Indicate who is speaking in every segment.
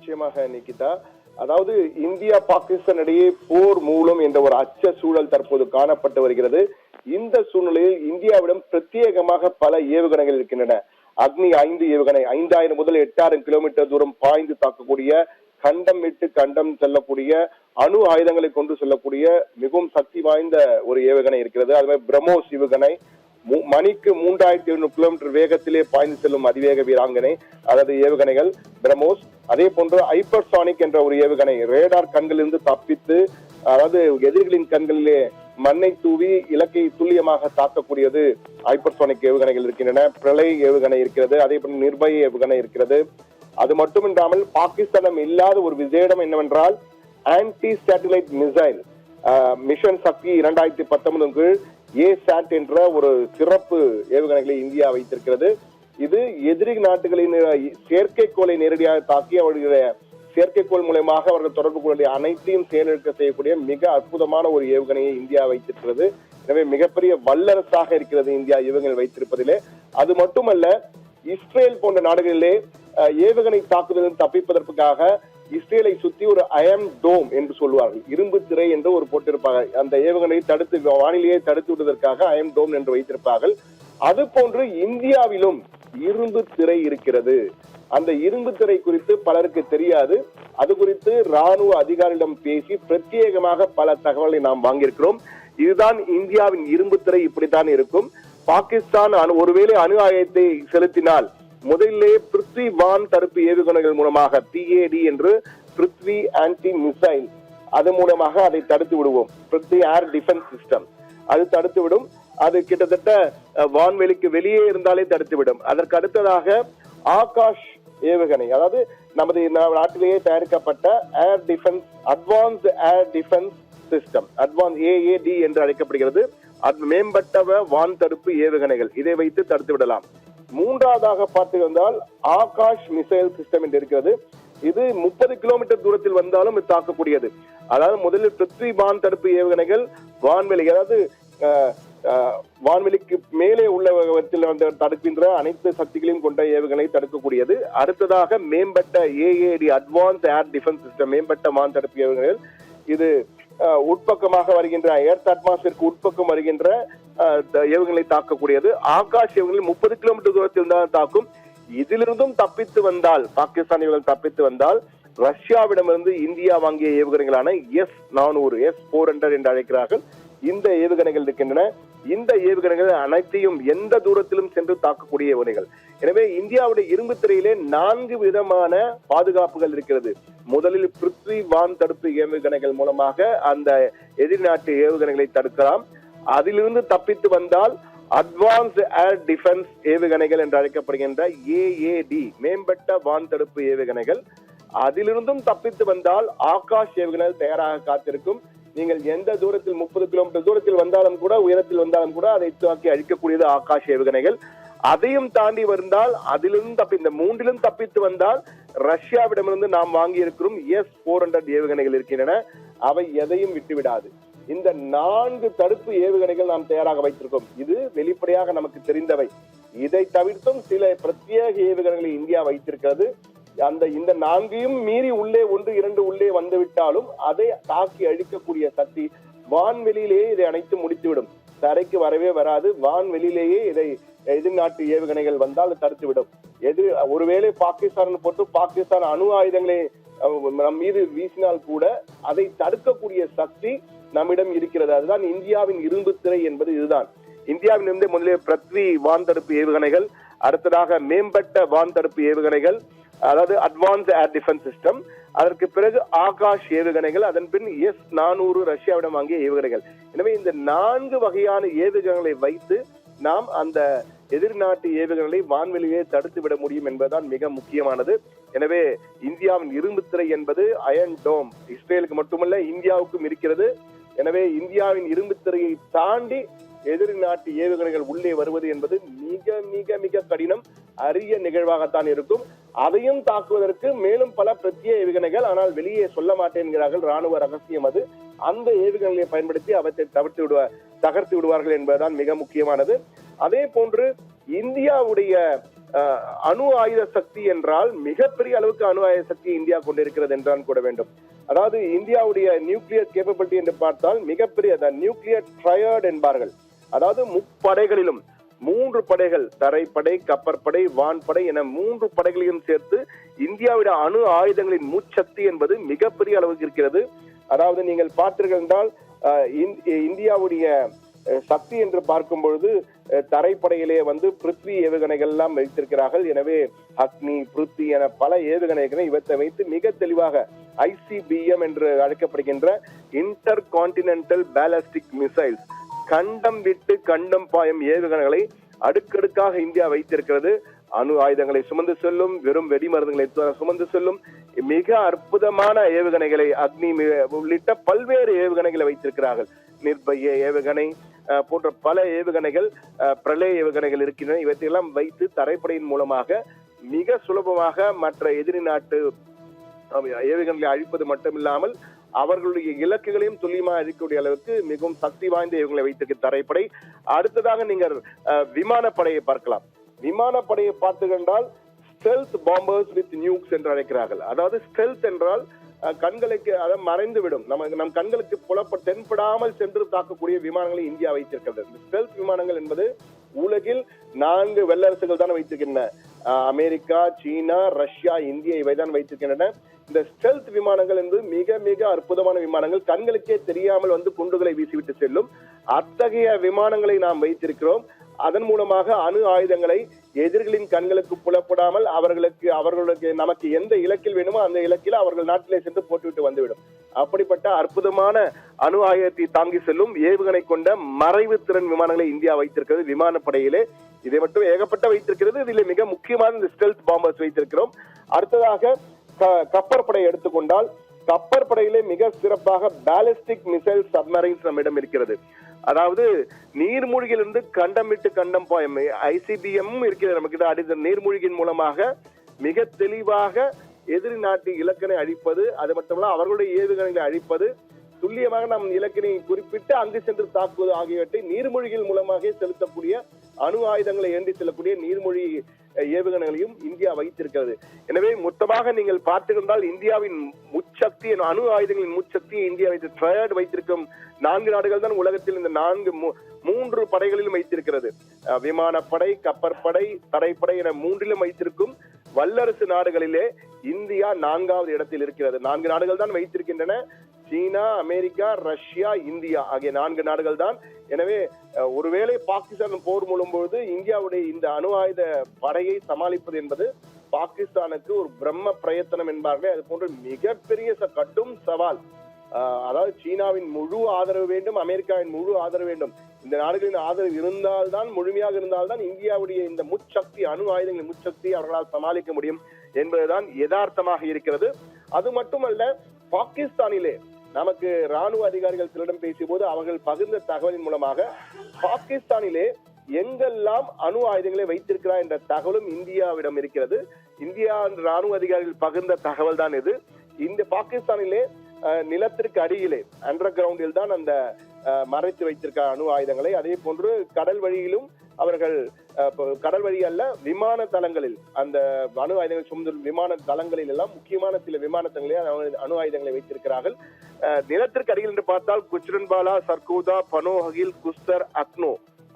Speaker 1: நிச்சயமாக நிகிதா. அதாவது இந்தியா பாகிஸ்தான் இடையே போர் மூலம் என்ற ஒரு அச்ச சூழல் தற்போது காணப்பட்டு வருகிறது. இந்த சூழ்நிலையில் இந்தியாவிடம் பிரத்யேகமாக பல ஏவுகணைகள் இருக்கின்றன. அக்னி 5 ஏவுகணை 5000 முதல் 8000 கிலோமீட்டர் தூரம் பாய்ந்து தாக்கக்கூடிய, கண்டம் விட்டு கண்டம் செல்லக்கூடிய, அணு ஆயுதங்களை கொண்டு செல்லக்கூடிய மிகவும் சக்தி வாய்ந்த ஒரு ஏவுகணை இருக்கிறது. அதுவே பிரம்மோஸ் ஏவுகணை மணிக்கு 3700 கிலோமீட்டர் வேகத்திலே பாய்ந்து செல்லும் அதிவேக வீராங்கனை, அதாவது ஏவுகணைகள் பிரம்மோஸ். அதே போன்று ஹைப்பர்சானிக் என்ற ஒரு ஏவுகணை ரேடார் கண்களிலிருந்து தப்பித்து, அதாவது எதிரிகளின் கண்களிலே மண்ணை தூவி இலக்கை துல்லியமாக தாக்கக்கூடியது ஹைப்பர்சானிக் ஏவுகணைகள் இருக்கின்றன. பிரளய் ஏவுகணை இருக்கிறது. அதே போன்று நிர்பய ஏவுகணை இருக்கிறது. அது மட்டுமின்றாமல் பாகிஸ்தானம் இல்லாத ஒரு விசேடம் என்னவென்றால் ஆன்டி சேட்டலைட் மிசைல் மிஷன் சக்தி 2019 கீழ் ஏசாட் என்ற ஒரு சிறப்பு ஏவுகணைகளை இந்தியா வைத்திருக்கிறது. இது எதிரி நாட்டுகளின் செயற்கைக்கோளை நேரடியாக தாக்கி அவர்களுடைய செயற்கைக்கோள் மூலமாக அவர்கள் தொடர்பு கொள்ள அனைத்தையும் செயலிழக்க செய்யக்கூடிய மிக அற்புதமான ஒரு ஏவுகணையை இந்தியா வைத்திருக்கிறது. எனவே மிகப்பெரிய வல்லரசாக இருக்கிறது இந்தியா ஏவுகணை வைத்திருப்பதிலே. அது மட்டுமல்ல, இஸ்ரேல் போன்ற நாடுகளிலே ஏவுகணை தாக்குதலில் தப்பிப்பதற்காக இஸ்ரேலை சுற்றி ஒரு அயன் டோம் என்று சொல்வார்கள், இரும்பு திரை என்று ஒரு போட்டிருப்பார்கள். அந்த ஏவுகணையை தடுத்து வானிலையை தடுத்து விடுவதற்காக அயன் டோம் என்று வைத்திருப்பார்கள். அது போன்று இந்தியாவிலும் இரும்பு திரை இருக்கிறது. அந்த இரும்பு திரை குறித்து பலருக்கு தெரியாது. அது குறித்து ராணுவ அதிகாரிகளிடம் பேசி பிரத்யேகமாக பல தகவல்களை நாம் வாங்கியிருக்கிறோம். இதுதான் இந்தியாவின் இரும்பு திரை, இப்படித்தான் இருக்கும். பாகிஸ்தான் ஒருவேளை அணு ஆயுதத்தை செலுத்தினால் முதலிலே பிருத்வி வான் தடுப்பு ஏவுகணைகள் மூலமாக PAD என்று பிருத்வி ஆன்டி மிசைல், அது மூலமாக அதை தடுத்து விடுவோம். பிருத்வி ஏர் டிஃபென்ஸ் சிஸ்டம் அது தடுத்து விடும். அது கிட்டத்தட்ட வான்வெளிக்கு வெளியே இருந்தாலே தடுத்து விடும். அதற்கு அடுத்ததாக ஆகாஷ் ஏவுகணை, அதாவது நமது நாட்டிலேயே தயாரிக்கப்பட்ட air defence advanced air defence system, advance AAD என்று அழைக்கப்படுகிறது. அது மேம்பட்ட வான் தடுப்பு ஏவுகணைகள், இதை வைத்து தடுத்து விடலாம். மூன்றாவதாக பார்த்து வந்தால் ஆகாஷ் மிசைல் சிஸ்டம் என்று இருக்கிறது. இது 30 கிலோமீட்டர் தூரத்தில் வந்தாலும் இது தாக்கக்கூடியது. அதாவது முதலில் பிருத்வி வான் தடுப்பு ஏவுகணைகள் வான்வெளி, அதாவது வான்வெளிக்கு மேலே உள்ளவற்றில் வந்து தடுக்கின்ற அனைத்து சக்திகளையும் கொண்ட ஏவுகணை தடுக்கக்கூடியது. அடுத்ததாக மேம்பட்ட AAD advance air defence system, மேம்பட்ட வான் தடுப்பு ஏவுகணைகள். இது உட்பக்கமாக வருகின்ற எர்த் அட்மாஸ்பியருக்கு உட்பக்கம் வருகின்ற ஏவுகணைகளை தாக்கக்கூடியது. ஆகாஷ் ஏவுகணை 30 கிலோமீட்டர் தூரத்தில் தான் தாக்கும். இதிலிருந்தும் தப்பித்து வந்தால், பாகிஸ்தான் இவர்கள் தப்பித்து வந்தால், ரஷ்யாவிடமிருந்து இந்தியா வாங்கிய ஏவுகணைகளான S-400 S-400 என்று அழைக்கிறார்கள், இந்த ஏவுகணைகள் இருக்கின்றன. இந்த ஏவுகணைகள் அனைத்தையும் எந்த தூரத்திலும் சென்று தாக்கக்கூடிய ஏவுகணைகள். எனவே இந்தியாவுடைய இரும்பு திரையிலே 4 விதமான பாதுகாப்புகள் இருக்கிறது. முதலில் பிருத்வி வான் தடுப்பு ஏவுகணைகள் மூலமாக அந்த எதிரி நாட்டு ஏவுகணைகளை தடுக்கலாம். அதிலிருந்து தப்பித்து வந்தால் அட்வான்ஸ் ஏர் டிஃபென்ஸ் ஏவுகணைகள் என்று அழைக்கப்படுகின்ற AAD மேம்பட்ட வான் தடுப்பு ஏவுகணைகள். அதிலிருந்தும் தப்பித்து வந்தால் ஆகாஷ் ஏவுகணைகள் தயாராக காத்திருக்கும். நீங்கள் எந்த தூரத்தில் 30 கிலோமீட்டர் தூரத்தில் வந்தாலும் கூட, உயரத்தில் வந்தாலும் கூட அதை தாக்கி அழிக்கக்கூடியது ஆகாஷ் ஏவுகணைகள். அதையும் தாண்டி வந்தால் அதிலிருந்து இந்த மூன்றிலும் தப்பித்து வந்தால் ரஷ்யாவிடமிருந்து நாம் வாங்கி இருக்கிறோம் S-400 ஏவுகணைகள் இருக்கின்றன. அவை எதையும் விட்டுவிடாது. இந்த 4 தடுப்பு ஏவுகணைகள் நாம் தயாராக வைத்திருக்கோம். இது வெளிப்படையாக நமக்கு தெரிந்தவை. இதை தவிர்த்தும் சில பிரத்யேக ஏவுகணைகளை இந்தியா வைத்திருக்கிறது. இந்த 4ஐயும் மீறி உள்ளே 1, 2 உள்ளே வந்துவிட்டாலும் அதை தாக்கி அழிக்கக்கூடிய சக்தி வான்வெளியிலேயே இதை அனைத்து முடித்துவிடும். தரைக்கு வரவே வராது. வான்வெளியிலேயே இதை எதிர்நாட்டு ஏவுகணைகள் வந்தால் தடுத்துவிடும். ஒருவேளை பாகிஸ்தான் போட்டு பாகிஸ்தான் அணு ஆயுதங்களை நம் மீது வீசினால் கூட அதை தடுக்கக்கூடிய சக்தி நம்மிடம் இருக்கிறது. அதுதான் இந்தியாவின் இரும்பு திரை என்பது. இதுதான் இந்தியாவின் இருந்து முதலில் பிருத்வி வான் தடுப்பு ஏவுகணைகள், அடுத்ததாக மேம்பட்ட வான் தடுப்பு ஏவுகணைகள், அதாவது அட்வான்ஸ் ஏர் டிஃபென்ஸ் சிஸ்டம், அதற்கு பிறகு ஆகாஷ் ஏவுகணைகள், அதன் பின் S-400 ரஷ்யாவிடம் வாங்கிய ஏவுகணைகள். எனவே இந்த 4 வகையான ஏவுகணைகளை வைத்து நாம் அந்த எதிர்நாட்டு ஏவுகணைகளை வான்வெளியே தடுத்து விட முடியும் என்பதுதான் மிக முக்கியமானது. எனவே இந்தியாவின் இரும்பு திரை என்பது அயன் டோம் இஸ்ரேலுக்கு மட்டுமல்ல இந்தியாவுக்கும் இருக்கிறது. எனவே இந்தியாவின் இரும்பு திரையை தாண்டி எதிரி நாட்டு ஏவுகணைகள் உள்ளே வருவது என்பது மிக மிக மிக கடினம், அரிய நிகழ்வாகத்தான் இருக்கும். அதையும் தாக்குவதற்கு மேலும் பல பிரத்யேக ஏவுகணைகள், ஆனால் வெளியே சொல்ல மாட்டேன் என்கிறார்கள், ராணுவ ரகசியம் அது. அந்த ஏவுகணைகளை பயன்படுத்தி அவற்றை தகர்த்து விடுவார்கள் என்பதுதான் மிக முக்கியமானது. அதே போன்று இந்தியாவுடைய அணு ஆயுத சக்தி என்றால் மிகப்பெரிய அளவுக்கு அணு ஆயுத சக்தி இந்தியா கொண்டிருக்கிறது என்றான் கூட வேண்டும். அதாவது இந்தியாவுடைய நியூக்ளியர் கேப்பபிலிட்டி என்று பார்த்தால் மிகப்பெரிய நியூக்ளியர் ட்ரையர்ட் என்பார்கள். அதாவது முப்படைகளிலும் 3 படைகள், தரைப்படை, கப்பற்படை, வான்படை என 3 படைகளையும் சேர்த்து இந்தியாவுடைய அணு ஆயுதங்களின் முச்சக்தி என்பது மிகப்பெரிய அளவுக்கு இருக்கிறது. அதாவது நீங்கள் பார்த்தீர்கள் என்றால் இந்தியாவுடைய சக்தி என்று பார்க்கும் பொழுது தரைப்படையிலே பிருத்வி ஏவுகணைகள் எல்லாம் வைத்திருக்கிறார்கள். எனவே அக்னி, பிருத்வி என பல ஏவுகணைகளை இவற்றை வைத்து மிக தெளிவாக ICBM என்று அழைக்கப்படுகின்ற இன்டர் கான்டினென்டல் பேலஸ்டிக் மிசைல்ஸ், கண்டம் விட்டு கண்டம் பாயும் ஏவுகணைகளை அடுக்கடுக்காக இந்தியா வைத்திருக்கிறது. அணு ஆயுதங்களை சுமந்து செல்லும், வெறும் வெடிமருந்துகளை சுமந்து செல்லும் மிக அற்புதமான ஏவுகணைகளை, அக்னி உள்ளிட்ட பல்வேறு ஏவுகணைகளை வைத்திருக்கிறார்கள். நிர்பய ஏவுகணை போன்ற பல ஏவுகணைகள், பிரளய ஏவுகணைகள் இருக்கின்றன. இவற்றையெல்லாம் வைத்து தரைப்படையின் மூலமாக மிக சுலபமாக மற்ற எதிரி நாட்டு ஏவுகணைகளை அழிப்பது மட்டுமில்லாமல் அவர்களுடைய இலக்குகளையும் துல்லியமாக அழிக்கக்கூடிய அளவுக்கு மிகவும் சக்தி வாய்ந்த ஏவுகணைகளை வைத்திருக்க தரைப்படை. அடுத்ததாக நீங்கள் விமானப்படையை பார்க்கலாம். விமானப்படையை பார்த்துக்கொண்டால் ஸ்டெல்த் பாம்பர்ஸ் வித் நியூக்ஸ் என்று அழைக்கிறார்கள். அதாவது ஸ்டெல்த் என்றால் கண்களுக்கு மறைந்துவிடும், நம் கண்களுக்கு தென்படாமல் சென்று தாக்கக்கூடிய விமானங்களை இந்தியா வைத்திருக்கிறது. இந்த ஸ்டெல்த் விமானங்கள் என்பது உலகில் 4 வல்லரசுகள் தான் வைத்திருக்கின்றன. அமெரிக்கா, சீனா, ரஷ்யா, இந்தியா இவைதான் வைத்திருக்கின்றன. இந்த ஸ்டெல்த் விமானங்கள் என்பது மிக மிக அற்புதமான விமானங்கள். கண்களுக்கே தெரியாமல் குண்டுகளை வீசிவிட்டு செல்லும். அத்தகைய விமானங்களை நாம் வைத்திருக்கிறோம். அதன் மூலமாக அணு ஆயுதங்களை எதிரிகளின் கண்களுக்கு புலப்படாமல் அவர்களுக்கு நமக்கு எந்த இலக்கில் வேணுமோ அந்த இலக்கில் அவர்கள் நாட்டிலே சென்று போட்டுவிட்டு வந்துவிடும். அப்படிப்பட்ட அற்புதமான அணு ஆயுதத்தை தாங்கி செல்லும் ஏவுகணை கொண்ட மறைவு திறன் விமானங்களை இந்தியா வைத்திருக்கிறது. விமானப்படையிலே இதை மட்டும் ஏகப்பட்ட வைத்திருக்கிறது. இதில் மிக முக்கியமான இந்த ஸ்டெல்த் பாம்பர்ஸ் வைத்திருக்கிறோம். அடுத்ததாக கப்பற்படை எடுத்துக்கொண்டால் கப்பற்படையிலே மிக சிறப்பாக பாலிஸ்டிக் மிசைல் சப்மரைன்ஸ் நம்மிடம் இருக்கிறது. அதாவது நீர்மூழ்கிலிருந்து கண்டம் விட்டு கண்டம் பாயும் ICBM இருக்கிறது நமக்கு. அடுத்த நீர்மூழ்கின் மூலமாக மிக தெளிவாக எதிரி நாட்டு இலக்கினை அழிப்பது, அது மட்டுமல்ல அவர்களுடைய ஏவுகணைகளை அழிப்பது, துல்லியமாக நம் இலக்கினை குறிப்பிட்டு அங்கு சென்று தாக்குவது ஆகியவற்றை நீர்மொழிகள் மூலமாக செலுத்தக்கூடிய அணு ஆயுதங்களை ஏந்தி செல்லக்கூடிய நீர்மொழி ஏவுகணைகளையும் இந்தியா வைத்திருக்கிறது. எனவே மொத்தமாக நீங்கள் பார்த்திருந்தால் இந்தியாவின் முச்சக்தி, அணு ஆயுதங்களின் முச்சக்தியை இந்தியா வைத்திருக்கும் 4 நாடுகள் தான் உலகத்தில் இந்த 3 படைகளிலும் வைத்திருக்கிறது. விமானப்படை, கப்பற்படை, தரைப்படை என 3லும் வைத்திருக்கும் வல்லரசு நாடுகளிலே இந்தியா 4வது இடத்தில் இருக்கிறது. 4 நாடுகள் தான் வைத்திருக்கின்றன. சீனா, அமெரிக்கா, ரஷ்யா, இந்தியா ஆகிய 4 நாடுகள் தான். எனவே ஒருவேளை பாகிஸ்தான் போர் மூலம்போது இந்தியாவுடைய இந்த அணு ஆயுத படையை சமாளிப்பது என்பது பாகிஸ்தானுக்கு ஒரு பிரம்ம பிரயத்தனம் என்பார்கள். அது போன்ற மிகப்பெரிய கடும் சவால். அதாவது சீனாவின் முழு ஆதரவு வேண்டும், அமெரிக்காவின் முழு ஆதரவு வேண்டும். இந்த நாடுகளின் ஆதரவு இருந்தால்தான், முழுமையாக இருந்தால்தான் இந்தியாவுடைய இந்த முச்சக்தி, அணு ஆயுதங்களின் முச்சக்தி அவர்களால் சமாளிக்க முடியும் என்பதுதான் யதார்த்தமாக இருக்கிறது. அது மட்டுமல்ல, பாகிஸ்தானிலே நமக்கு ராணுவ அதிகாரிகள் சிலரிடம் பேசிய போது அவர்கள் பகிர்ந்த தகவலின் மூலமாக பாகிஸ்தானிலே எங்கெல்லாம் அணு ஆயுதங்களை வைத்திருக்கிறார் என்ற தகவலும் இந்தியாவிடம் இருக்கிறது. இந்தியா ராணுவ அதிகாரிகள் பகிர்ந்த தகவல் தான் இது. இந்த பாகிஸ்தானிலே நிலத்திற்கு அடியிலே அண்டர் கிரவுண்டில் தான் அந்த மறைத்து வைத்திருக்க அணு ஆயுதங்களை. அதே போன்று கடல் வழியிலும் அவர்கள், கடல் வழி அல்ல, விமான தளங்களில் அந்த அணு ஆயுதங்கள் சுமந்து விமான தளங்களில் எல்லாம் முக்கியமான சில விமான தளங்களில் அணு ஆயுதங்களை வைத்திருக்கிறார்கள். நிலத்திற்கு அடியில் என்று பார்த்தால் குஜ்ரன்பாலா, சர்கோதா, பனோஹில், குஸ்தர், அக்னோ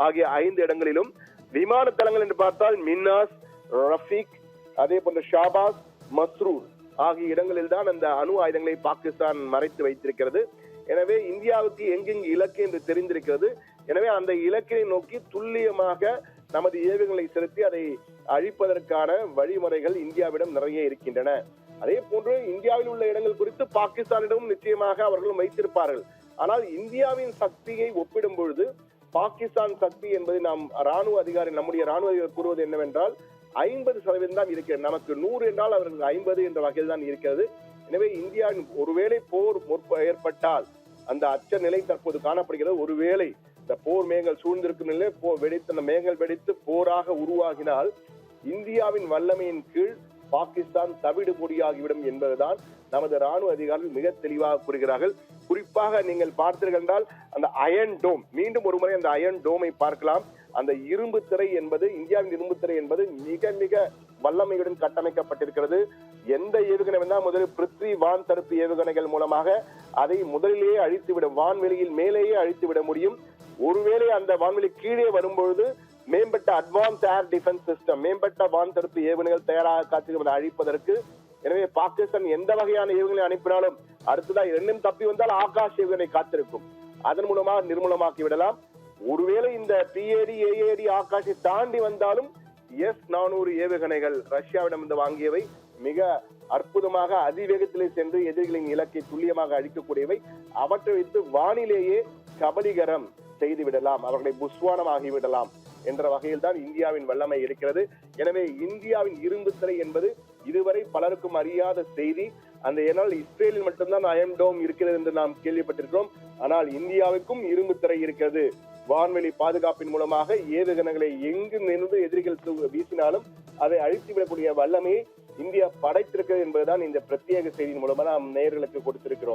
Speaker 1: ஆகிய 5 இடங்களிலும், விமான தளங்கள் என்று பார்த்தால் மின்னாஸ், ரஃபீக், அதே போன்ற ஷாபாஸ், மஸ்ரூர் ஆகிய இடங்களில் தான் அந்த அணு ஆயுதங்களை பாகிஸ்தான் மறைத்து வைத்திருக்கிறது. எனவே இந்தியாவுக்கு எங்கெங்கு இலக்கு என்று தெரிந்திருக்கிறது. எனவே அந்த இலக்கினை நோக்கி துல்லியமாக நமது ஏவுகணைகளை செலுத்தி அதை அழிப்பதற்கான வழிமுறைகள் இந்தியாவிடம் நிறைய இருக்கின்றன. அதே போன்று இந்தியாவில் உள்ள இடங்கள் குறித்து பாகிஸ்தானிடமும் நிச்சயமாக அவர்களும் வைத்திருப்பார்கள். ஆனால் இந்தியாவின் சக்தியை ஒப்பிடும் பொழுது பாகிஸ்தான் சக்தி என்பது நம்முடைய ராணுவ அதிகாரி கூறுவது என்னவென்றால் 50% தான் இருக்கிறது. நமக்கு 100 என்றால் அவர்கள் 50 என்ற வகையில் தான் இருக்கிறது. எனவே இந்தியாவின் ஒருவேளை போர் ஏற்பட்டால் அந்த அச்ச நிலை தற்போது காணப்படுகிறது. ஒருவேளை இந்த போர் மேகங்கள் சூழ்ந்திருக்கும் நிலை அந்த மேகங்கள் வெடித்து போராக உருவாகினால் இந்தியாவின் வல்லமையின் கீழ் பாகிஸ்தான் தவிடு பொடியாகிவிடும் என்பதுதான் நமது ராணுவ அதிகாரிகள் மிக தெளிவாக கூறுகிறார்கள். குறிப்பாக நீங்கள் பார்த்தீர்கள் என்றால் அந்த அயன் டோம், மீண்டும் ஒரு முறை அந்த அயன் டோமை பார்க்கலாம். அந்த இரும்பு திரை என்பது, இந்தியாவின் இரும்பு திரை என்பது மிக மிக வல்லமையுடன் கட்டமைக்கப்பட்டிருக்கிறது. எந்த ஏவுகணை வந்தால் முதலில் பிருத்வி வான் தடுப்பு ஏவுகணைகள் மூலமாக அதை முதலிலேயே அழித்துவிடும், வான்வெளியில் மேலேயே அழித்துவிட முடியும். ஒருவேளை அந்த வான்வெளி கீழே வரும்பொழுது மேம்பட்ட அட்வான்ஸ் ஏர் டிஃபென்ஸ் சிஸ்டம், மேம்பட்ட வான் தடுப்பு ஏவுகணைகள் தயாராக காத்திருப்பதை அழிப்பதற்கு. எனவே பாகிஸ்தான் எந்த வகையான ஏவுகணை அனுப்பினாலும் அடுத்ததாக இரண்டும் தப்பி வந்தால் ஆகாஷ் ஏவுகணை காத்திருக்கும், அதன் மூலமாக நிர்மூலமாக்கி விடலாம். ஒருவேளை இந்த பிஏடி ஏஏடி ஆகாஷை தாண்டி வந்தாலும் S-400 ஏவுகணைகள் ரஷ்யாவிடமிருந்து வாங்கியவை மிக அற்புதமாக அதிவேகத்திலே சென்று எதிரிகளின் இலக்கை துல்லியமாக அழிக்கக்கூடியவை. அவற்றை வைத்து வானிலேயே கபலீகரம் செய்துவிடலாம், அவர்களை புஸ்வானம் ஆகிவிடலாம் என்ற வகையில் தான் இந்தியாவின் வல்லமை இருக்கிறது. எனவே இந்தியாவின் இரும்பு திரை என்பது இதுவரை பலருக்கும் அறியாத செய்தி. அந்த ஏனால் இஸ்ரேலில் மட்டும்தான் அயர்ன் டோம் இருக்கிறது என்று நாம் கேள்விப்பட்டிருக்கிறோம். ஆனால் இந்தியாவுக்கும் இரும்பு திரை இருக்கிறது. வான்வெளி பாதுகாப்பின் மூலமாக ஏவுகணைகளை எங்கு நின்று எதிரிகள் வீசினாலும் அதை அழித்துவிடக்கூடிய வல்லமையை இந்தியா படைத்திருக்கிறது என்பதுதான் இந்த பிரத்யேக செய்தியின் மூலமாக நாம் நேயர்களுக்கு கொடுத்திருக்கிறோம்.